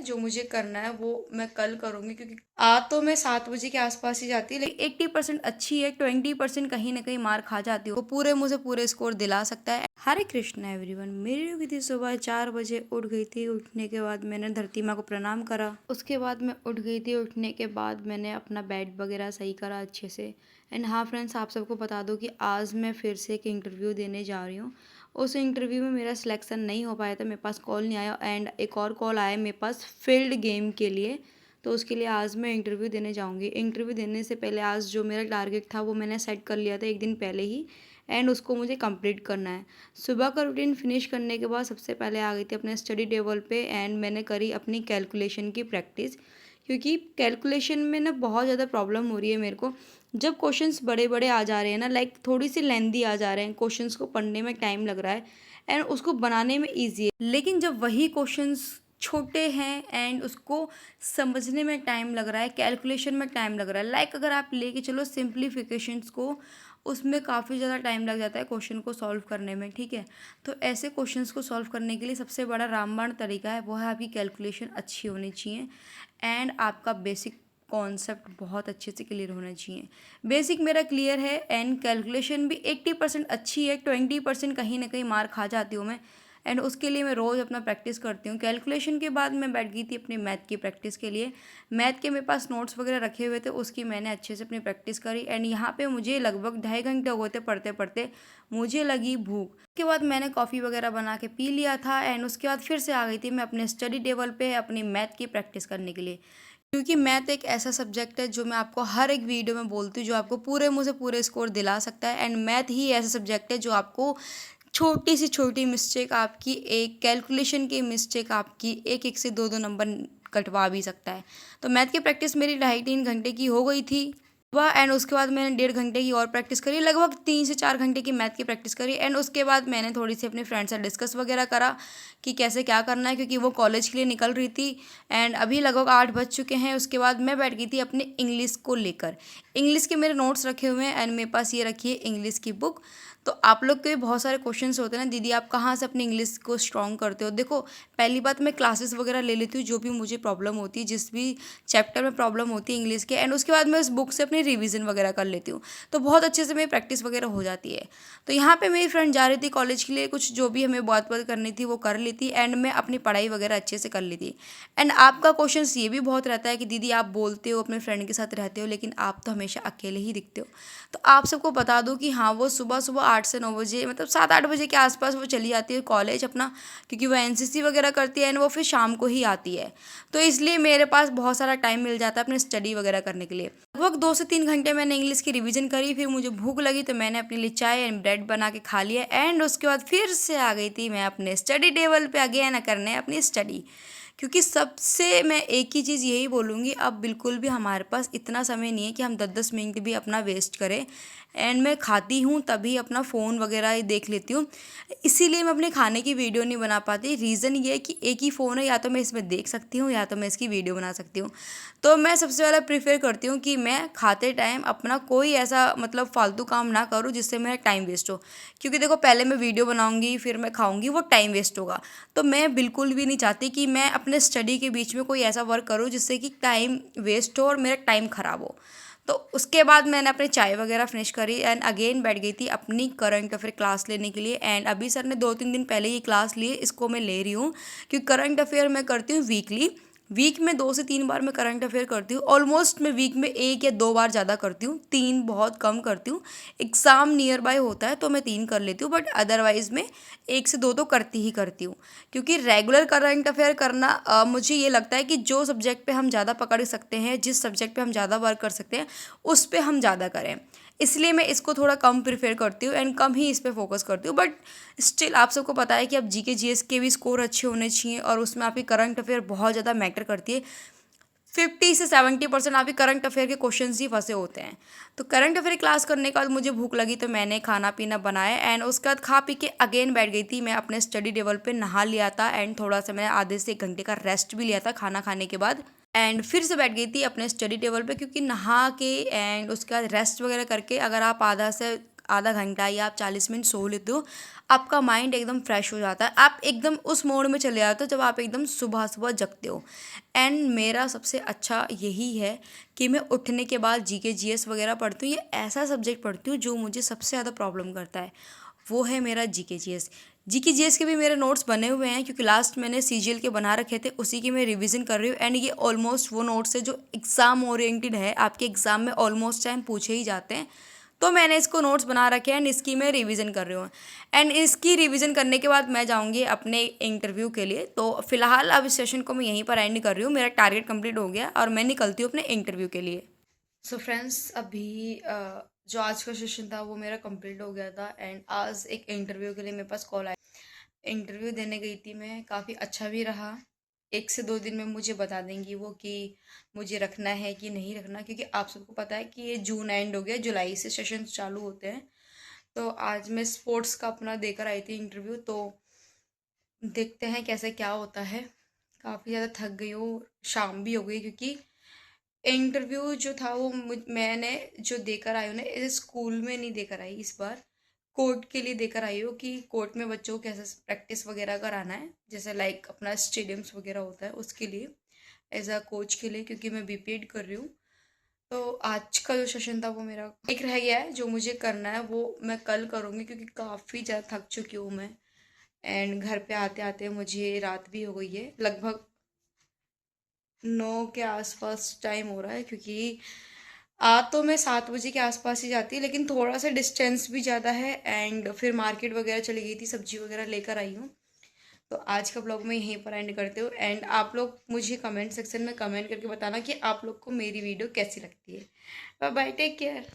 जो मुझे करना है वो मैं कल करूँगी, क्योंकि आ तो मैं 7 बजे के आसपास ही जाती है, लेकिन 80% अच्छी है, 20% कहीं ना कहीं मार खा जाती है, वो पूरे मुझे पूरे स्कोर दिला सकता है। हरे कृष्णा एवरीवन, मेरी हुई थी सुबह 4 बजे, उठ गई थी। उठने के बाद मैंने धरती माँ को प्रणाम करा, उसके बाद मैं उठ गई थी। उठने के बाद मैंने अपना बेड वगैरह सही करा अच्छे से। एंड हाँ फ्रेंड्स, आप सबको बता दो कि आज मैं फिर से एक इंटरव्यू देने जा रही हूँ। उस इंटरव्यू में मेरा सिलेक्शन नहीं हो पाया था, मेरे पास कॉल नहीं आया, एंड एक और कॉल आया मेरे पास फील्ड गेम के लिए। तो उसके लिए आज मैं इंटरव्यू देने जाऊंगी। इंटरव्यू देने से पहले आज जो मेरा टारगेट था वो मैंने सेट कर लिया था एक दिन पहले ही, एंड उसको मुझे कंप्लीट करना है। सुबह का रूटीन फिनिश करने के बाद सबसे पहले आ गई थी अपने स्टडी टेबल पे, एंड मैंने करी अपनी कैलकुलेशन की प्रैक्टिस, क्योंकि कैलकुलेशन में ना बहुत ज़्यादा प्रॉब्लम हो रही है मेरे को। जब क्वेश्चंस बड़े बड़े आ जा रहे हैं ना, लाइक थोड़ी सी लेंदी आ जा रहे हैं, क्वेश्चंस को पढ़ने में टाइम लग रहा है एंड उसको बनाने में ईजी है, लेकिन जब वही क्वेश्चंस छोटे हैं एंड उसको समझने में टाइम लग रहा है, कैलकुलेशन में टाइम लग रहा है, लाइक अगर आप लेके चलो सिंप्लीफिकेशंस को, उसमें काफ़ी ज़्यादा टाइम लग जाता है क्वेश्चन को सॉल्व करने में, ठीक है। तो ऐसे क्वेश्चंस को सॉल्व करने के लिए सबसे बड़ा रामबाण तरीका है, वो है आपकी कैलकुलेशन अच्छी होनी चाहिए एंड आपका बेसिक कॉन्सेप्ट बहुत अच्छे से क्लियर होना चाहिए। बेसिक मेरा क्लियर है एंड कैलकुलेशन भी 80% अच्छी है, 20% कहीं ना कहीं मार खा जाती हूँ मैं, एंड उसके लिए मैं रोज़ अपना प्रैक्टिस करती हूँ। कैलकुलेशन के बाद मैं बैठ गई थी अपनी मैथ की प्रैक्टिस के लिए। मैथ के मेरे पास नोट्स वगैरह रखे हुए थे, उसकी मैंने अच्छे से अपनी प्रैक्टिस करी, एंड यहाँ पे मुझे लगभग 2.5 घंटे हो गए थे पढ़ते पढ़ते। मुझे लगी भूख, उसके बाद मैंने कॉफ़ी वगैरह बना के पी लिया था, एंड उसके बाद फिर से आ गई थी मैं अपने स्टडी टेबल पे अपनी मैथ की प्रैक्टिस करने के लिए, क्योंकि मैथ एक ऐसा सब्जेक्ट है जो मैं आपको हर एक वीडियो में बोलती हूँ, जो आपको पूरे मुँह से पूरे स्कोर दिला सकता है। एंड मैथ ही ऐसा सब्जेक्ट है जो आपको छोटी सी छोटी मिस्टेक आपकी, एक कैलकुलेशन की मिस्टेक आपकी एक एक से दो दो नंबर कटवा भी सकता है। तो मैथ की प्रैक्टिस मेरी 2.5-3 घंटे की हो गई थी वह, एंड उसके बाद मैंने 1.5 घंटे की और प्रैक्टिस करी, लगभग 3 से 4 घंटे की मैथ की प्रैक्टिस करी। एंड उसके बाद मैंने थोड़ी सी अपने फ्रेंड से डिस्कस वगैरह करा कि कैसे क्या करना है, क्योंकि वो कॉलेज के लिए निकल रही थी एंड अभी लगभग 8 बज चुके हैं। उसके बाद मैं बैठ गई थी अपने इंग्लिश को लेकर। इंग्लिश के मेरे नोट्स रखे हुए हैं एंड मेरे पास ये रखी है इंग्लिश की बुक। तो आप लोग के भी बहुत सारे क्वेश्चंस होते हैं ना, दीदी आप कहाँ से अपनी इंग्लिश को स्ट्रॉन्ग करते हो। देखो, पहली बात, मैं क्लासेस वगैरह ले लेती हूँ जो भी मुझे प्रॉब्लम होती है, जिस भी चैप्टर में प्रॉब्लम होती है इंग्लिश के, एंड उसके बाद मैं उस बुक से अपनी रिवीजन वगैरह कर लेती हूँ, तो बहुत अच्छे से मेरी प्रैक्टिस वगैरह हो जाती है। तो यहाँ पे मेरी फ्रेंड जा रही थी कॉलेज के लिए, कुछ जो भी हमें बात बात करनी थी वो कर ली थी, एंड मैं अपनी पढ़ाई वगैरह अच्छे से कर ली थी। एंड आपका क्वेश्चन ये भी बहुत रहता है कि दीदी आप बोलते हो अपने फ्रेंड के साथ रहते हो, लेकिन आप तो हमेशा अकेले ही दिखते हो। तो आप सबको बता दूं कि हाँ, वो सुबह सुबह 8 से 9 बजे, मतलब 7-8 बजे के आसपास वो चली जाती है कॉलेज अपना, क्योंकि वो एनसीसी वगैरह करती है एंड वो फिर शाम को ही आती है। तो इसलिए मेरे पास बहुत सारा टाइम मिल जाता है अपने स्टडी वगैरह करने के लिए। लगभग 2 से 3 घंटे मैंने इंग्लिश की रिवीजन करी, फिर मुझे भूख लगी तो मैंने अपने लिए चाय एंड ब्रेड बना के खा लिया, एंड उसके बाद फिर से आ गई थी मैं अपने स्टडी टेबल पे अगेन करने अपनी स्टडी। क्योंकि सबसे मैं एक ही चीज़ यही बोलूँगी, अब बिल्कुल भी हमारे पास इतना समय नहीं है कि हम 10-10 मिनट भी अपना वेस्ट करें। एंड मैं खाती हूँ तभी अपना फ़ोन वगैरह ही देख लेती हूँ, इसीलिए मैं अपने खाने की वीडियो नहीं बना पाती। रीज़न ये है कि एक ही फ़ोन है, या तो मैं इसमें देख सकती हूँ या तो मैं इसकी वीडियो बना सकती हूँ। तो मैं सबसे पहले प्रेफर करती हूँ कि मैं खाते टाइम अपना कोई ऐसा मतलब फालतू काम ना करूँ जिससे मेरा टाइम वेस्ट हो, क्योंकि देखो पहले मैं वीडियो बनाऊँगी फिर मैं खाऊँगी, वो टाइम वेस्ट होगा। तो मैं बिल्कुल भी नहीं चाहती कि मैं अपने स्टडी के बीच में कोई ऐसा वर्क करूँ जिससे कि टाइम वेस्ट हो और मेरा टाइम ख़राब हो। तो उसके बाद मैंने अपने चाय वगैरह फिनिश करी एंड अगेन बैठ गई थी अपनी करंट अफेयर क्लास लेने के लिए। एंड अभी सर ने 2-3 दिन पहले ये क्लास ली, इसको मैं ले रही हूँ, क्योंकि करंट अफेयर मैं करती हूँ वीकली। वीक में 2 से 3 बार मैं करंट अफेयर करती हूँ, ऑलमोस्ट मैं वीक में 1 या 2 बार ज़्यादा करती हूँ, 3 बहुत कम करती हूँ। एग्ज़ाम नियर बाय होता है तो मैं 3 कर लेती हूँ, बट अदरवाइज़ मैं 1 से 2 तो करती ही करती हूँ। क्योंकि रेगुलर करंट अफेयर करना मुझे ये लगता है कि जो सब्जेक्ट पे हम ज़्यादा पकड़ सकते हैं, जिस सब्जेक्ट पे हम ज़्यादा वर्क कर सकते हैं, उस पे हम ज़्यादा करें। इसलिए मैं इसको थोड़ा कम प्रेफर करती हूँ एंड कम ही इस पे फोकस करती हूँ। बट स्टिल आप सबको पता है कि अब जीके जीएस के भी स्कोर अच्छे होने चाहिए और उसमें आपकी करंट अफेयर बहुत ज़्यादा मैटर करती है। 50 से 70% आपके करंट अफेयर के क्वेश्चंस ही फंसे होते हैं। तो करंट अफेयर क्लास करने के बाद मुझे भूख लगी तो मैंने खाना पीना बनाया एंड उसके बाद खा पी के अगेन बैठ गई थी मैं अपने स्टडी टेबल पे, नहा लिया था एंड थोड़ा सा मैंने आधे से 1 घंटे का रेस्ट भी लिया था खाना खाने के बाद। एंड फिर से बैठ गई थी अपने स्टडी टेबल पे, क्योंकि नहा के एंड उसके बाद रेस्ट वगैरह करके अगर आप आधा घंटा या आप 40 मिनट सो लेते हो, आपका माइंड एकदम फ्रेश हो जाता है, आप एकदम उस मोड में चले जाते हो जब आप एकदम सुबह सुबह जगते हो। एंड मेरा सबसे अच्छा यही है कि मैं उठने के बाद जीके जीएस वगैरह पढ़ती हूँ। ये ऐसा सब्जेक्ट पढ़ती हूँ जो मुझे सबसे ज़्यादा प्रॉब्लम करता है, वो है मेरा जीके जीएस। जीके जीएस के भी मेरे नोट्स बने हुए हैं, क्योंकि लास्ट मैंने सीजीएल के बना रखे थे, उसी की मैं रिवीजन कर रही हूँ। एंड ये ऑलमोस्ट वो नोट्स है जो एग्ज़ाम ओरिएंटेड है, आपके एग्ज़ाम में ऑलमोस्ट टाइम पूछे ही जाते हैं। तो मैंने इसको नोट्स बना रखे हैं एंड इसकी मैं रिवीजन कर रही हूँ। एंड इसकी रिवीजन करने के बाद मैं जाऊँगी अपने इंटरव्यू के लिए। तो फिलहाल अब इस सेशन को मैं यहीं पर एंड कर रही हूँ, मेरा टारगेट कंप्लीट हो गया और मैं निकलती हूँ अपने इंटरव्यू के लिए। सो फ्रेंड्स, अभी जो आज का सेशन था वो मेरा कंप्लीट हो गया था। एंड आज एक इंटरव्यू के लिए मेरे पास कॉल आया। इंटरव्यू देने गई थी मैं, काफ़ी अच्छा भी रहा। 1 से 2 दिन में मुझे बता देंगी वो कि मुझे रखना है कि नहीं रखना, क्योंकि आप सबको पता है कि ये जून एंड हो गया, जुलाई से सेशन चालू होते हैं। तो आज मैं स्पोर्ट्स का अपना देकर आई थी इंटरव्यू, तो देखते हैं कैसे क्या होता है। काफ़ी ज़्यादा थक गई हूँ, शाम भी हो गई, क्योंकि इंटरव्यू जो था वो मैंने जो देकर आई हूँ ना, इसे स्कूल में नहीं देकर आई, इस बार कोर्ट के लिए देकर आई हूँ कि कोर्ट में बच्चों को कैसे प्रैक्टिस वगैरह कराना है, जैसे लाइक अपना स्टेडियम्स वगैरह होता है उसके लिए, एज अ कोच के लिए, क्योंकि मैं बीपीएड कर रही हूँ। तो आज का जो सेशन था वो मेरा एक रह गया है, जो मुझे करना है वो मैं कल करूँगी, क्योंकि काफ़ी ज़्यादा थक चुकी हूँ मैं। एंड घर पे आते आते मुझे रात भी हो गई है, लगभग 9 के आसपास टाइम हो रहा है, क्योंकि आ तो मैं 7 बजे के आसपास ही जाती, लेकिन थोड़ा सा डिस्टेंस भी ज़्यादा है। एंड फिर मार्केट वगैरह चली गई थी, सब्जी वगैरह लेकर आई हूँ। तो आज का ब्लॉग मैं यहीं पर एंड करती हूँ। एंड आप लोग मुझे कमेंट सेक्शन में कमेंट करके बताना कि आप लोग को मेरी वीडियो कैसी लगती है। Bye bye, take care.